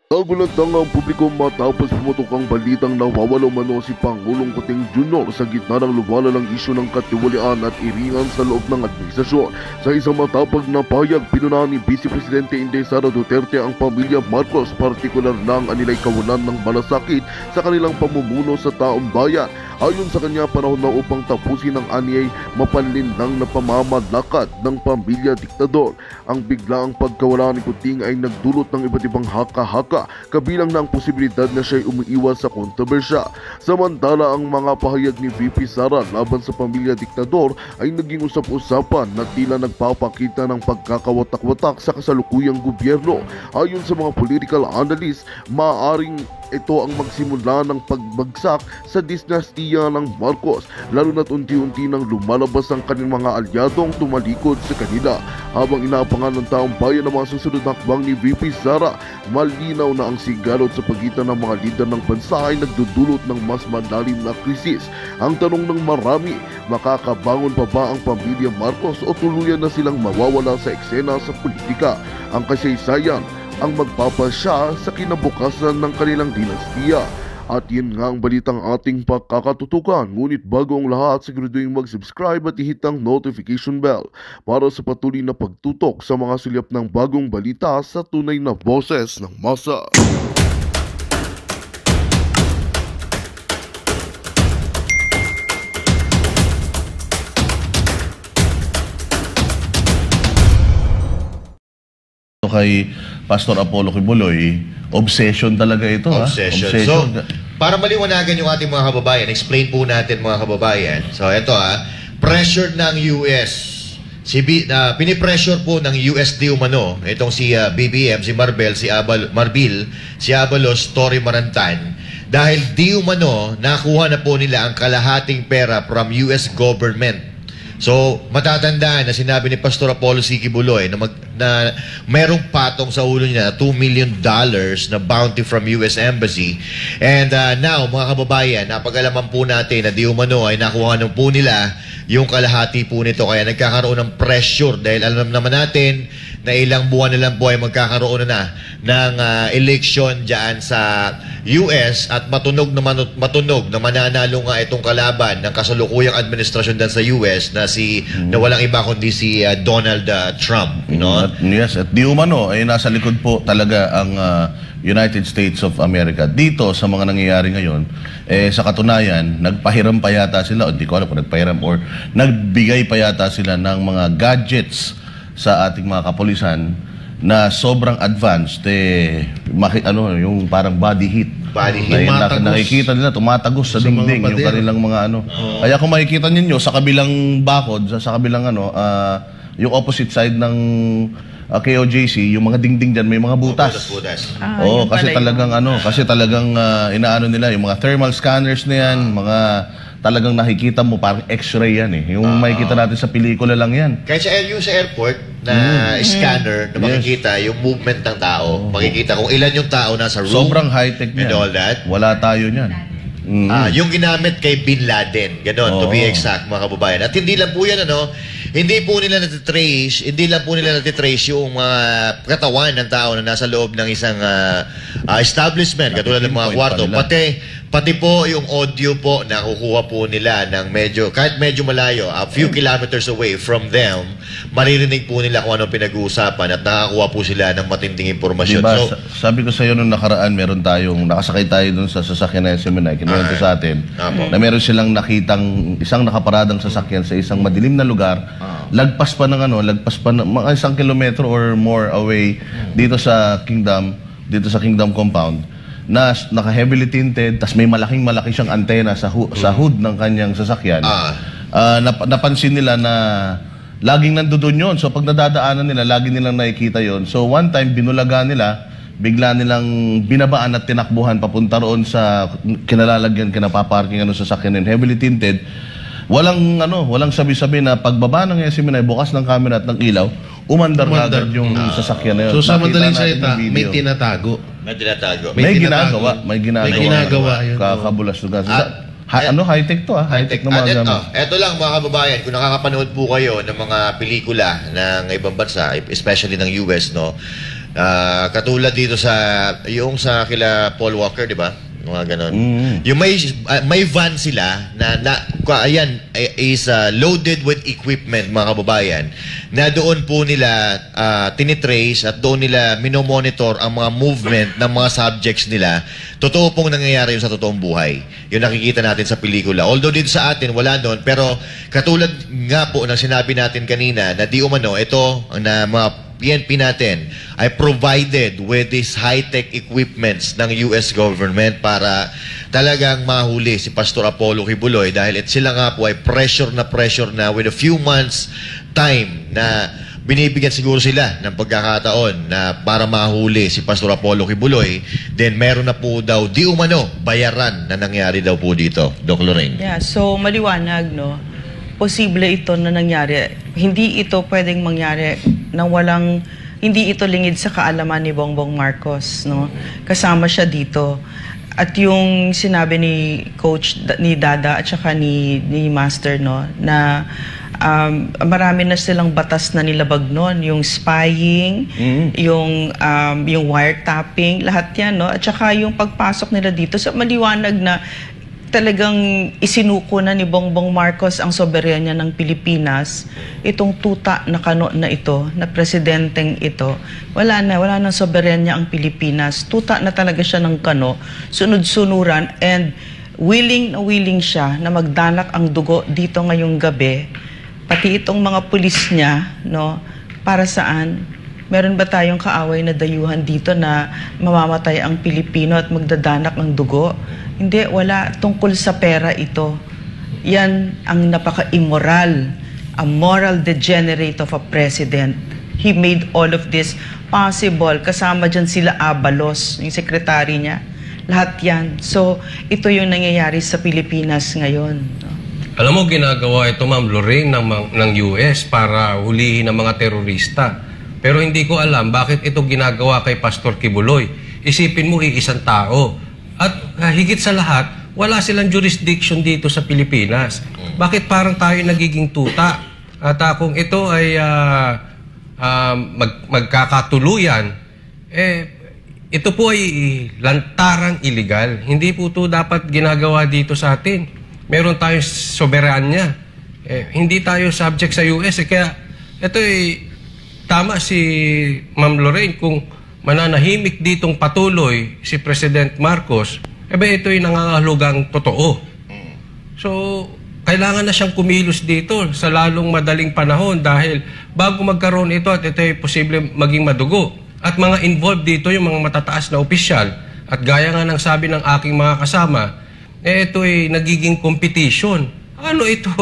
Nagulatang ang publiko matapos pumutok ang balitang nawawala umano si Pangulong Kuting Jr. sa gitna ng lumalalang isyu ng katiwalian at iringan sa loob ng administrasyon. Sa isang matapag na payag, pinunahan ni Vice Presidente Inday Sara Duterte ang pamilya Marcos, partikular na ang anilay kawalan ng malasakit sa kanilang pamumuno sa taong bayan. Ayon sa kanya, panahon na upang tapusin ang anyay mapanlinlang na pamamalakad ng pamilya diktador. Ang biglaang pagkawala ni Kuting ay nagdulot ng iba't ibang haka-haka, kabilang na ang posibilidad na siya'y umiiwas sa kontrobersya. Samantala, ang mga pahayag ni VP Sara laban sa pamilya diktador ay naging usap-usapan na tila nagpapakita ng pagkakawatak-watak sa kasalukuyang gobyerno. Ayon sa mga political analysts, maaaring ito ang magsimula ng pagbagsak sa dinastiya ng Marcos, lalo na't unti-unti nang lumalabas ang kanilang mga alyadong tumalikod sa kanila. Habang inaabangan ng taong bayan ang mga susunod na hakbang ni VP Sara, malinaw na ang sigalot sa pagitan ng mga lider ng bansa ay nagdudulot ng mas malalim na krisis. Ang tanong ng marami, makakabangon pa ba ang pamilya Marcos o tuluyan na silang mawawala sa eksena sa politika? Ang kasaysayan ang magpapasya sa kinabukasan ng kanilang dinastiya. At yun nga ang balitang ating pagkakatutukan. Ngunit bago ang lahat, siguraduhin mag-subscribe at ihit ang notification bell para sa patuloy na pagtutok sa mga sulyap ng bagong balita sa tunay na boses ng masa. Kay Pastor Apollo Kibuloy, obsession talaga ito. Obsession. So, para maliwanagan yung ating mga kababayan, explain po natin mga kababayan. So, ito pressured ng US. Pinipressure po ng USD umano, itong si BBM, si Marbil, si Abalos, Tory Marantan, dahil di umano nakuha na po nila ang kalahating pera from US government. So, matatandaan na sinabi ni Pastor Apollo C. Kibuloy na merong patong sa ulo niya na $2 million na bounty from US Embassy. And now, mga kababayan, napag-alaman po natin na di umano ay nakuha ng po nila yung kalahati po nito. Kaya nagkakaroon ng pressure dahil alam naman natin na ilang buwan na lang po ay magkakaroon na ng election dyan sa US at matunog na mananalo nga itong kalaban ng kasalukuyang administrasyon dyan sa US na walang iba kundi si Donald Trump. Yes, at di umano ay nasa likod po talaga ang United States of America. Dito sa mga nangyayari ngayon, sa katunayan, nagpahiram pa yata sila, o di ko alam kung nagpahiram or nagbigay pa yata sila ng mga gadgets sa ating mga kapulisan na sobrang advanced, yung parang body heat. Nakikita nila, tumatagos sa dingding yung kanilang mga Kaya kung makikita ninyo sa kabilang bakod, sa kabilang yung opposite side ng KOJC, yung mga dingding dyan, may mga butas. Kasi talagang inaano nila, yung mga thermal scanners na yan, mga talagang nakikita mo, parang x-ray yan Yung makikita natin sa pelikula lang yan. Kahit sa airport na scanner, na makikita yung movement ng tao, makikita kung ilan yung tao nasa room. Sobrang high-tech niyan. And all that. Wala tayo niyan. Yung ginamit kay Bin Laden, to be exact, mga kababayan. At hindi lang po yan, hindi lang po nila natitrace yung katawan ng tao na nasa loob ng isang establishment, katulad ng mga kwarto. Pati po yung audio po na kukuha po nila ng kahit medyo malayo, a few kilometers away from them, maririnig po nila kung anong pinag-uusapan at nakakuha po sila ng matinding impormasyon. Diba, sabi ko sa iyo nung nakaraan, nakasakay tayo dun sa sasakyan na Seminay, kinuwento sa atin, na meron silang nakitang isang nakaparadang sasakyan sa isang madilim na lugar, lagpas pa ng mga 1 kilometro or more away dito sa Kingdom compound, na naka-heavily tinted, tas may malaki siyang antena sa hood ng kanyang sasakyan. Napansin nila na laging nandoon yun. So pag nadadaanan nila, lagi nilang nakikita yon. So one time, binulaga nila, bigla nilang binabaan at tinakbuhan papunta roon sa kinapaparking sasakyan ng heavily tinted. Walang sabi-sabi na pagbaba ng Seminay, bukas ng camera at ng ilaw, umandar agad yung sasakyan na yun. So sa madaling salita, may tinatago. May ginagawa yun. Kakabulas lugar. High-tech to high-tech na mga gamit. Ito lang mga kababayan, kung nakakapanood po kayo ng mga pelikula ng ibang bansa, especially ng US, Katulad dito yung sa kila Paul Walker, di ba? Mga ganon. Yung may van sila ayan, is loaded with equipment, mga kababayan, na doon po nila tinitrace at doon nila minomonitor ang mga movement ng mga subjects nila. Totoo pong nangyayari yun sa totoong buhay. Yung nakikita natin sa pelikula. Although dito sa atin, wala doon. Pero katulad nga po ng sinabi natin kanina na di umano, ito na mga PNP natin ay provided with these high-tech equipments ng US government para talagang mahuli si Pastor Apollo Kibuloy dahil sila nga po ay pressure na with a few months time na binibigyan siguro sila ng pagkakataon na para mahuli si Pastor Apollo Kibuloy, then meron na po daw di umano bayaran na nangyari daw po dito, Doc Lorraine. Yeah, so maliwanag, no? Posible ito na nangyari. Hindi ito pwedeng mangyari nang hindi ito lingid sa kaalaman ni Bongbong Marcos, no? Kasama siya dito. At yung sinabi ni Coach, ni Dada at saka ni Master, no, na marami na silang batas na nilabag noon, yung spying, yung wiretapping, lahat yan, no? At saka yung pagpasok nila dito, sa maliwanag na talagang isinuko na ni Bongbong Marcos ang soberenya ng Pilipinas, itong tuta na kano na ito, na presidenteng ito, wala nang soberenya ang Pilipinas. Tuta na talaga siya ng kano, sunod-sunuran, and willing siya na magdanak ang dugo dito ngayong gabi, pati itong mga pulis niya, no, para saan? Meron ba tayong kaaway na dayuhan dito na mamamatay ang Pilipino at magdadanak ng dugo? Hindi, wala. Tungkol sa pera ito. Yan ang napaka-immoral, a moral degenerate of a president. He made all of this possible. Kasama dyan sila Abalos, yung sekretary niya. Lahat yan. So, ito yung nangyayari sa Pilipinas ngayon. Alam mo, ginagawa ito, Ma'am Lorraine, ng US para hulihin ang mga terorista. Pero hindi ko alam bakit ito ginagawa kay Pastor Kibuloy. Isipin mo, isang tao. At higit sa lahat, wala silang jurisdiction dito sa Pilipinas. Bakit parang tayo nagiging tuta? At kung ito ay magkakatuluyan, ito po ay lantarang illegal. Hindi po ito dapat ginagawa dito sa atin. Meron tayong soberanya. Hindi tayo subject sa US. Kaya ito ay tama si Ma'am Lorraine kung mananahimik ditong patuloy si President Marcos, ito'y nangangahulugang totoo. So, kailangan na siyang kumilos dito sa lalong madaling panahon dahil bago magkaroon ito at ito'y posible maging madugo. At mga involved dito yung mga matataas na opisyal at gaya nga ng sabi ng aking mga kasama, ito'y nagiging competition. Ano ito?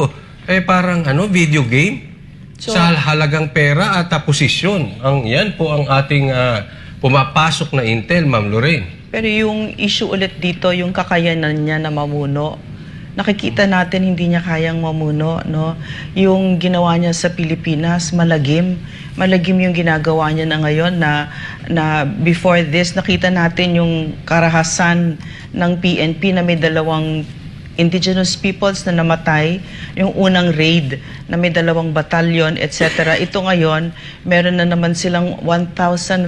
Parang video game? So, sa halagang pera at posisyon. Yan po ang ating pumapasok na intel, Ma'am Lorraine. Pero yung issue ulit dito, yung kakayanan niya na mamuno, nakikita natin hindi niya kayang mamuno, no? Yung ginawa niya sa Pilipinas, malagim. Malagim yung ginagawa niya na ngayon na before this, nakita natin yung karahasan ng PNP na may 2 indigenous peoples na namatay, yung unang raid na may 2 batalyon, etc. Ito ngayon, meron na naman silang 1,500.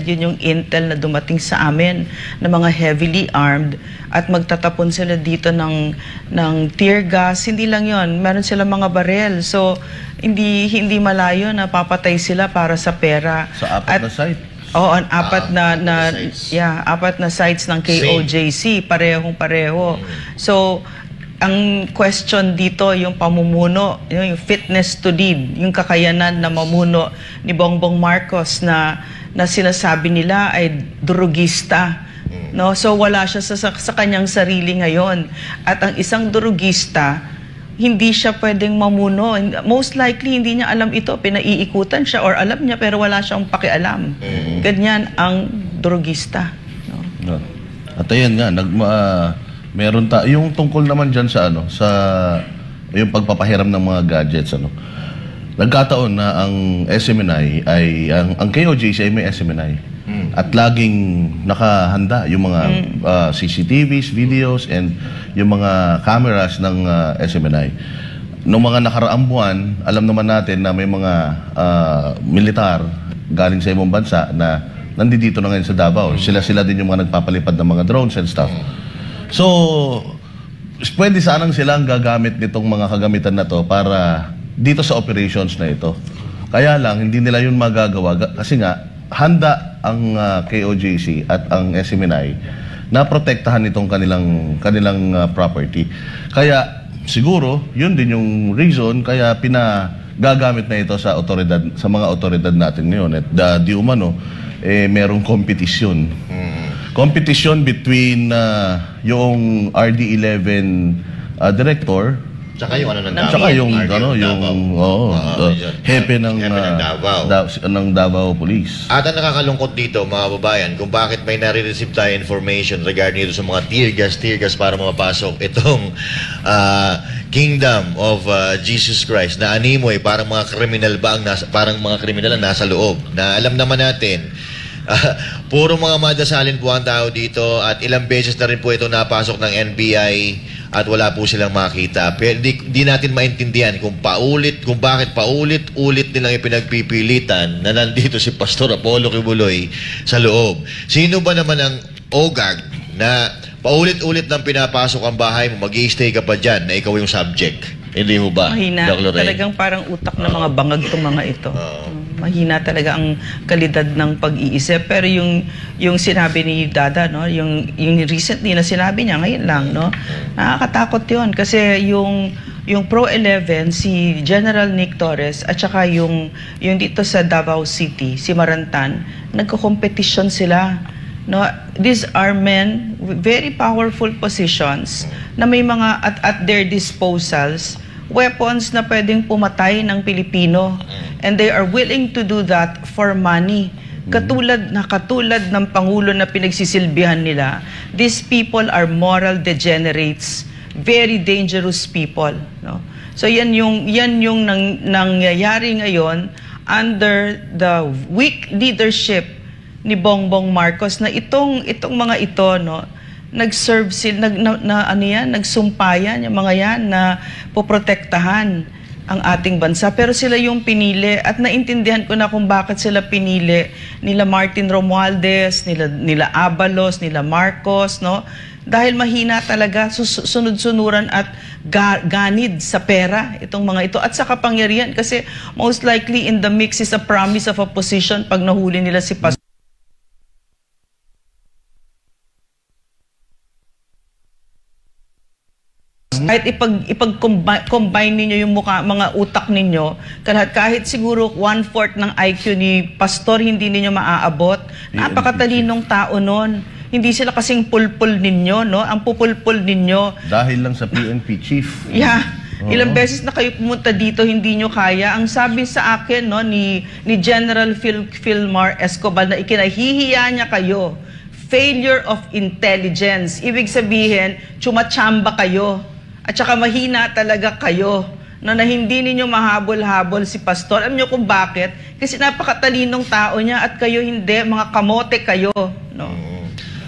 Yun yung intel na dumating sa amin na mga heavily armed at magtatapon sila dito ng tear gas. Hindi lang yun, meron silang mga barel. So, hindi malayo na papatay sila para sa pera. Sa apat na site. Ang apat na sites ng KOJC, parehong-pareho. So, ang question dito, yung pamumuno, yung fitness to lead, yung kakayanan na mamuno ni Bongbong Marcos na sinasabi nila ay drugista. No? So, wala siya sa kanyang sarili ngayon. At ang isang drugista, hindi siya pwedeng mamuno. Most likely, hindi niya alam ito. Pinaiikutan siya or alam niya pero wala siyang pakialam. Ganyan ang drugista. No? At ayan nga, meron yung tungkol naman dyan sa yung pagpapahiram ng mga gadgets. Nagkataon na ang SMNI ang KOJC ay may SMNI. At laging nakahanda yung mga CCTVs, videos, and yung mga cameras ng SMNI. Noong mga nakaraang buwan, alam naman natin na may mga militar galing sa ibang bansa na nandito na ngayon sa Davao. Sila din yung mga nagpapalipad ng mga drones and stuff. So, pwede sanang silang gagamit nitong mga kagamitan na to para dito sa operations na ito. Kaya lang, hindi nila yun magagawa kasi nga, handa ang KOJC at ang SMNI na protektahan itong kanilang property. Kaya, siguro, yun din yung reason kaya gagamit na ito sa mga otoridad natin ngayon. At di umano, merong kompetisyon. Competition between yung RD11 director Tsaka yung ano ng Davao. Tsaka yung hepe ng Davao Police. At ang nakakalungkot dito, mga babayan, kung bakit may nare-receive tayo information regarding dito sa mga tear gas para mapasok itong Kingdom of Jesus Christ na animoy parang mga kriminal ang nasa loob. Na alam naman natin, puro mga madasalin po ang tao dito at ilang beses na rin po ito napasok ng NBI at wala po silang makita. Pero di natin maintindihan kung bakit paulit-ulit nilang ipinagpipilitan na nandito si Pastor Apollo Kibuloy sa loob. Sino ba naman ang OGAG na paulit-ulit nang pinapasok ang bahay mo, mag-i-stay ka pa dyan na ikaw yung subject? Hindi mo ba? Mahina. Talagang parang utak ng mga bangag itong mga ito. Mahina talaga ang kalidad ng pag-iisip. Pero yung sinabi ni Dada, no, yung recently na sinabi niya ngayon lang, no, nakakatakot yun. Kasi yung Pro 11, si General Nick Torres, at saka yung dito sa Davao City, si Marantan, nagko-competition sila. No, these are men with very powerful positions na may mga at their disposals weapons na pwedeng pumatay ng Pilipino, and they are willing to do that for money. Katulad ng Pangulo na pinagsisilbihan nila, these people are moral degenerates, very dangerous people, no? So yan yung nangyayari ngayon under the weak leadership ni Bongbong Marcos, na itong mga ito, no, nag-serve sila, nagsumpayan yung mga yan na poprotektahan ang ating bansa. Pero sila yung pinili, at naintindihan ko na kung bakit sila pinili nila Martin Romualdez, nila Abalos, nila Marcos, no? Dahil mahina talaga, sunod-sunuran at ganid sa pera itong mga ito at sa kapangyarihan, kasi most likely in the mix is a promise of a position pag nahuli nila si Pastor. Kahit ipag-combine ninyo yung mga utak ninyo, kahit siguro 1/4 ng IQ ni Pastor hindi ninyo maaabot. Napakatalinong tao nun. Hindi sila kasing pulpul ninyo, no? Ang pupulpul ninyo. Dahil lang sa PNP chief. Yeah. Ilang beses na kayo pumunta dito, hindi nyo kaya. Ang sabi sa akin, no, ni General Filmar Escobar, na ikinahihiya niya kayo. Failure of intelligence. Ibig sabihin, tsumachamba kayo. At saka mahina talaga kayo, no, na hindi ninyo mahabol-habol si Pastor. Alam nyo kung bakit? Kasi napakatalinong tao niya at kayo hindi, mga kamote kayo, no?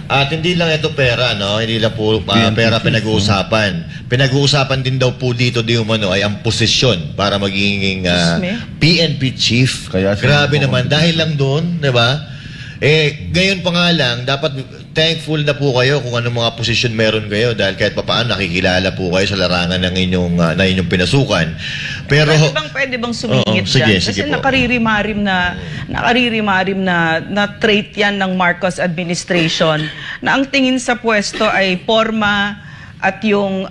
At hindi lang ito pera, no? Hindi lang po pera pinag-uusapan. Pinag-uusapan din daw po dito di umano ay ang posisyon para maging PNP chief. Kaya grabe naman dahil lang doon, 'di ba? Ngayon pa nga lang, dapat thankful na po kayo kung anong mga posisyon meron kayo dahil kahit papaano nakikilala po kayo sa larangan ng inyong pinasukan. Pero pwede bang sumingit dyan? Kasi nakaririmarim na trait yan ng Marcos administration na ang tingin sa pwesto ay forma at yung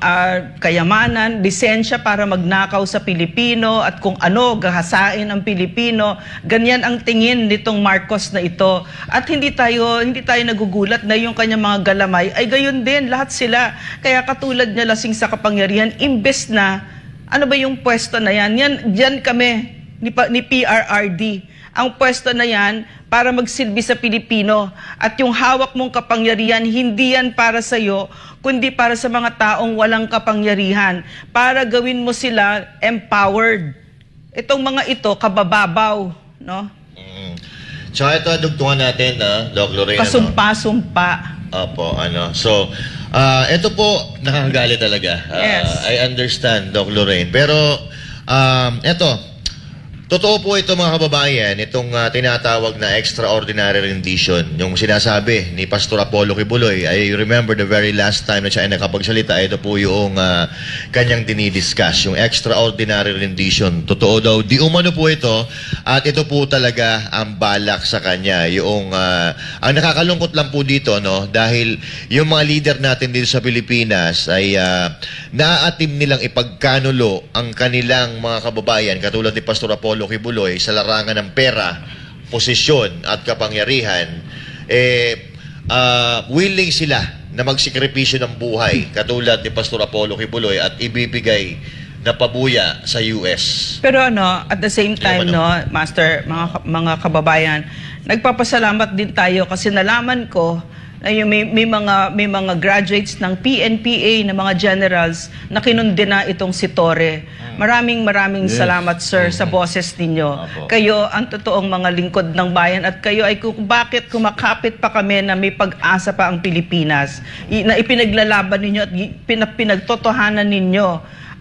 kayamanan, lisensya para magnakaw sa Pilipino at kung ano, gahasain ang Pilipino. Ganyan ang tingin nitong Marcos na ito. At hindi tayo nagugulat na yung kanyang mga galamay ay gayon din, lahat sila. Kaya katulad niya lasing sa kapangyarihan, imbes na, ano ba yung pwesto na yan? Diyan kami, ni PRRD. Ang pwesto na yan para magsilbi sa Pilipino. At yung hawak mong kapangyarihan, hindi yan para sa'yo, kundi para sa mga taong walang kapangyarihan. Para gawin mo sila empowered. Itong mga ito, kabababaw, no? So ito, dugtungan natin, Doc Lorraine. Kasumpa-sumpa. Opo, So, ito po, nakakagali talaga. Yes. I understand, Doc Lorraine. Pero, ito, Totoo po ito mga kababayan, itong tinatawag na extraordinary rendition. Yung sinasabi ni Pastor Apollo Kibuloy, I remember the very last time na siya ay nakapagsalita, ito po yung kanyang dinidiscuss, yung extraordinary rendition. Totoo daw, di umano po ito, at ito po talaga ang balak sa kanya. Yung, ang nakakalungkot lang po dito, no, dahil yung mga leader natin dito sa Pilipinas ay naaatim nilang ipagkanulo ang kanilang mga kababayan, katulad ni Pastor Apollo Kibuloy, sa larangan ng pera, posisyon at kapangyarihan, willing sila na magsikripisyo ng buhay, katulad ni Pastor Apollo Kibuloy, at ibibigay na pabuya sa US. Pero at the same time, Master, mga kababayan, nagpapasalamat din tayo kasi nalaman ko na may mga graduates ng PNPA na mga generals na kinundena itong si Torre. Maraming salamat, sir, sa boses ninyo. Kayo ang totoong mga lingkod ng bayan at kayo ay bakit kumakapit pa kami na may pag-asa pa ang Pilipinas, na ipinaglalaban ninyo at pinagtotohanan ninyo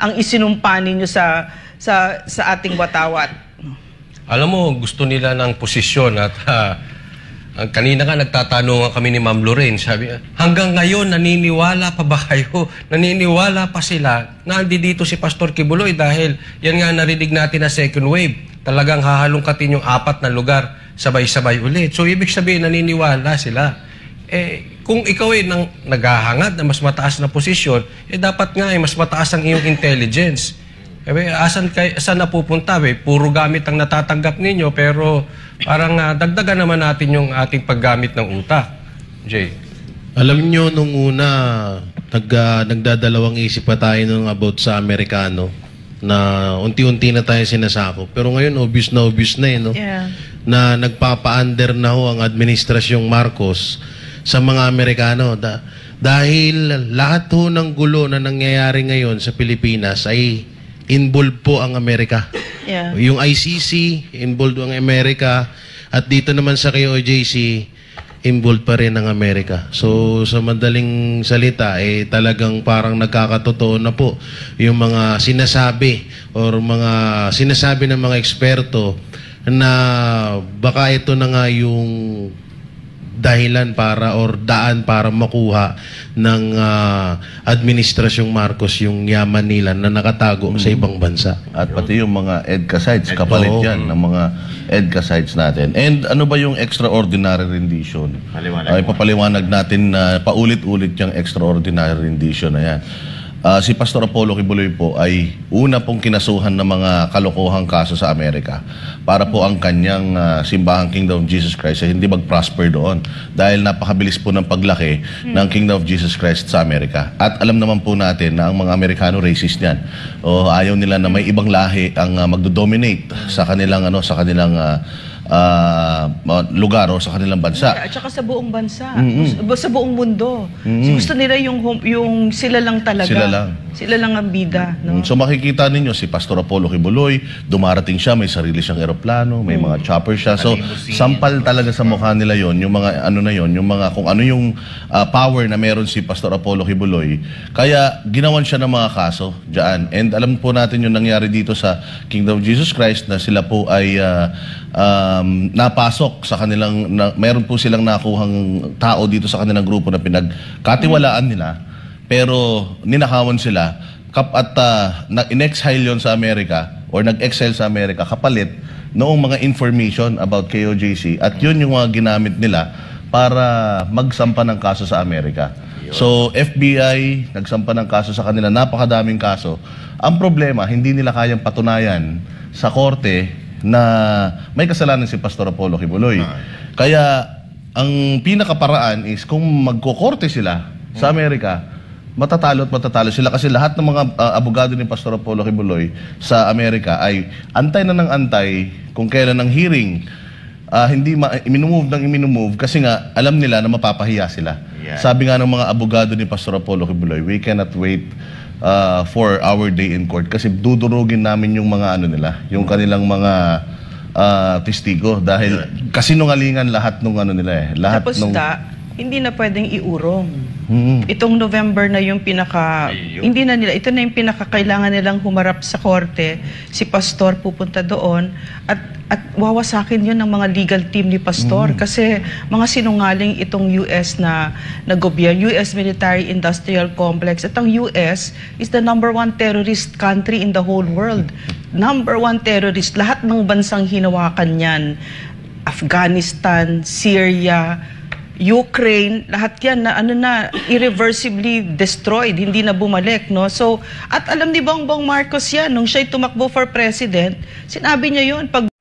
ang isinumpa ninyo sa ating watawat. Alam mo, gusto nila ng posisyon at kanina nga nagtatanungan kami ni Ma'am Lorraine, sabi, hanggang ngayon naniniwala pa ba kayo? Naniniwala pa sila na dito si Pastor Kibuloy dahil yan nga narinig natin na second wave. Talagang hahalungkatin yung 4 na lugar sabay-sabay ulit. So ibig sabihin naniniwala sila. Kung ikaw ay naghahangad na mas mataas na posisyon, dapat nga mas mataas ang iyong intelligence. Saan napupunta? Puro gamit ang natatanggap ninyo, pero parang dagdagan naman natin yung ating paggamit ng utak. Jay. Alam nyo, nung una, nagdadalawang isip pa tayo nung about sa Amerikano na unti-unti na tayo sinasakop. Pero ngayon, obvious na no? Yeah. Na nagpapa-under na ho ang administrasyong Marcos sa mga Amerikano. Dahil lahat ho ng gulo na nangyayari ngayon sa Pilipinas ay involved po ang Amerika. Yeah. Yung ICC, involved ang Amerika. At dito naman sa KOJC, involved pa rin ang Amerika. So, sa madaling salita, talagang parang nagkakatotoo na po yung mga sinasabi ng mga eksperto na baka ito na nga yung dahilan daan para makuha ng administrasyong Marcos yung yaman nila na nakatago sa ibang bansa. At pati yung mga EDCA sites, kapalit yan ng mga EDCA sites natin. And ano ba yung extraordinary rendition? Ipapaliwanag natin na paulit-ulit yung extraordinary rendition na yan. Si Pastor Apollo Kibuloy po ay una pong kinasuhan ng mga kalokohang kaso sa Amerika para po ang kanyang simbahang Kingdom of Jesus Christ ay hindi mag-prosper doon dahil napakabilis po ng paglaki ng Kingdom of Jesus Christ sa Amerika. At alam naman po natin na ang mga Amerikano racist yan. O ayaw nila na may ibang lahi ang magdo-dominate sa kanilang lugar o sa kanilang bansa. At saka sa buong bansa, sa buong mundo. Gusto nila yung sila lang talaga. Sila lang ang bida. No? So makikita ninyo si Pastor Apollo Kibuloy, dumarating siya, may sarili siyang eroplano, may mga chopper siya. So sampal talaga sa mukha nila yon, yung mga kung ano yung power na meron si Pastor Apollo Kibuloy. Kaya ginawan siya ng mga kaso diyan. And alam po natin yung nangyari dito sa Kingdom of Jesus Christ na sila po ay napasok sa kanilang meron po silang nakuhang tao dito sa kanilang grupo na pinagkatiwalaan nila, pero ninakawan sila at in-exile yon sa Amerika or nag-exile sa Amerika kapalit noong mga information about KOJC, at yun yung mga ginamit nila para magsampa ng kaso sa Amerika. So FBI nagsampa ng kaso sa kanila, napakadaming kaso. Ang problema, hindi nila kayang patunayan sa korte na may kasalanan si Pastor Apollo Kibuloy. Kaya ang pinakaparaan is kung magkokorte sila sa Amerika, matatalo sila kasi lahat ng mga abogado ni Pastor Apollo Kibuloy sa Amerika ay antay na ng antay kung kailan ang hearing. Hindi iminumove kasi nga alam nila na mapapahiya sila. Sabi nga ng mga abogado ni Pastor Apollo Kibuloy, we cannot wait for our day in court kasi dudurugin namin yung mga yung kanilang mga testigo dahil kasinungalingan lahat nung nila eh. Lahat Tapos hindi na pwedeng iurong. Mm. Itong November na yung hindi na nila, ito na yung pinakakailangan nilang humarap sa korte, si Pastor pupunta doon, at wawasakin yun ng mga legal team ni Pastor kasi mga sinungaling itong US na gobyerno, US Military Industrial Complex. At ang US is the #1 terrorist country in the whole world. #1 terrorist, lahat ng bansang hinawakan yan. Afghanistan, Syria, Ukraine, lahat yan na irreversibly destroyed, hindi na bumalik, no? So, at alam ni Bongbong Marcos yan, nung siya'y tumakbo for president, sinabi niya yun, pag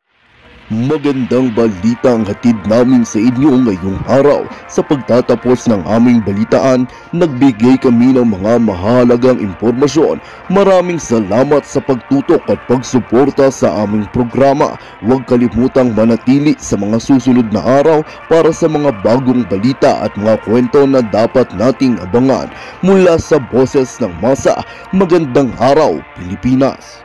Magandang balita ang hatid namin sa inyo ngayong araw. Sa pagtatapos ng aming balitaan, nagbigay kami ng mga mahalagang impormasyon. Maraming salamat sa pagtutok at pagsuporta sa aming programa. Huwag kalimutang manatili sa mga susunod na araw para sa mga bagong balita at mga kwento na dapat nating abangan. Mula sa Boses ng Masa, magandang araw, Pilipinas!